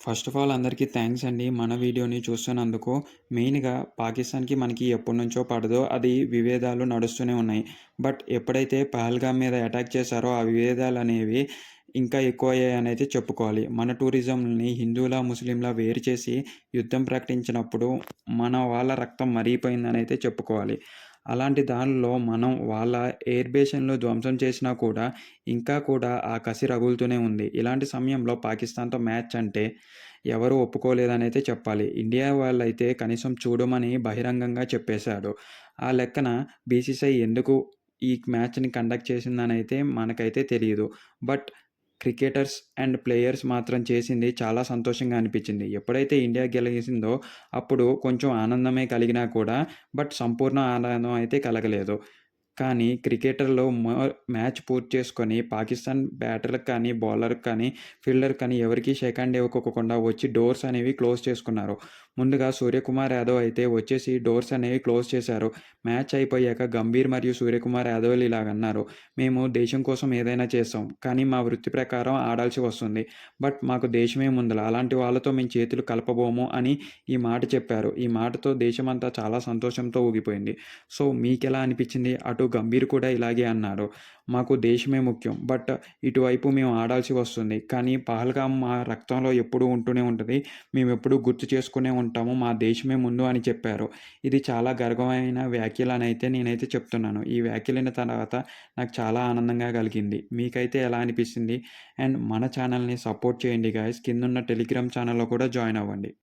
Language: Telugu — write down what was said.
ఫస్ట్ ఆఫ్ ఆల్ అందరికీ థ్యాంక్స్ అండి. మన వీడియోని చూస్తున్నందుకు. మెయిన్‌గా పాకిస్తాన్‌కి మనకి ఎప్పటినుంచో పడదో అది విభేదాలు నడుస్తూనే ఉన్నాయి. బట్ ఎప్పుడైతే పహల్గామ్ మీద అటాక్ చేశారో ఆ విభేదాలనేవి ఇంకా ఎక్కువయ్యాయనైతే చెప్పుకోవాలి. మన టూరిజంని హిందువుల, ముస్లింల వేరు చేసి యుద్ధం ప్రకటించినప్పుడు మన వాళ్ళ రక్తం మరిగిపోయిందనైతే చెప్పుకోవాలి. అలాంటి దానిలో మనం వాళ్ళ ఎయిర్ బేస్‌లను ధ్వంసం చేసినా కూడా ఇంకా కూడా ఆ కసి రగులుతూనే ఉంది. ఇలాంటి సమయంలో పాకిస్తాన్‌తో మ్యాచ్ అంటే ఎవరు ఒప్పుకోలేదనైతే చెప్పాలి. ఇండియా వాళ్ళైతే కనీసం చూడమని బహిరంగంగా చెప్పేశాడు. ఆ లెక్కన బీసీసీఐ ఎందుకు ఈ మ్యాచ్‌ని కండక్ట్ చేసిందనైతే మనకైతే తెలీదు. బట్ క్రికెటర్స్ అండ్ ప్లేయర్స్ మాత్రం చేసింది చాలా సంతోషంగా అనిపిచ్చింది. ఎప్పుడైతే ఇండియా గెలిసిందో అప్పుడు కొంచెం ఆనందమే కలిగినా కూడా సంపూర్ణ ఆనందం అయితే కలగలేదు. కానీ క్రికెటర్లు మ్యాచ్ పూర్తి చేసుకొని పాకిస్తాన్ బ్యాటర్‌లకు కానీ, బౌలర్‌కి కానీ, ఫీల్డర్‌కి కానీ ఎవరికీ షేక్ హ్యాండ్ ఇవ్వకోకుండా వచ్చి డోర్స్ అనేవి క్లోజ్ చేసుకున్నారు. ముందుగా సూర్యకుమార్ యాదవ్ అయితే వచ్చేసి డోర్స్ అనేవి క్లోజ్ చేశారు. మ్యాచ్ అయిపోయాక గంభీర్ మరియు సూర్యకుమార్ యాదవ్‌లు ఇలాగన్నారు. "మేము దేశం కోసం ఏదైనా చేస్తాం. కానీ మా వృత్తి ప్రకారం ఆడాల్సి వస్తుంది. బట్ మాకు దేశమే ముందల. అలాంటి వాళ్ళతో మేము చేతులు కలపబోము" అని ఈ మాట చెప్పారు. ఈ మాటతో దేశమంతా చాలా సంతోషంతో ఊగిపోయింది. సో, మీకెలా అనిపిచ్చింది? అటు గంభీర్ కూడా ఇలాగే అన్నారు. "మాకు దేశమే ముఖ్యం. బట్ ఇటువైపు మేము ఆడాల్సి వస్తుంది. కానీ పహల్గామ్ మా రక్తంలో ఎప్పుడూ ఉంటూనే ఉంటది. మేమెప్పుడూ గుర్తు చేసుకునే ఉంటాము. మా దేశమే ముందు" అని చెప్పారు. ఇది చాలా గర్వమైన వ్యాఖ్యలనైతే నేనైతే చెప్తున్నాను. ఈ వ్యాఖ్యలిన్న తర్వాత నాకు చాలా ఆనందంగా కలిగింది. మీకైతే ఎలా అనిపిచ్చింది? అండ్ మన ఛానల్‌ని సపోర్ట్ చేయండి గైస్. కిందున్న టెలిగ్రామ్ ఛానల్‌లో కూడా జాయిన్ అవ్వండి.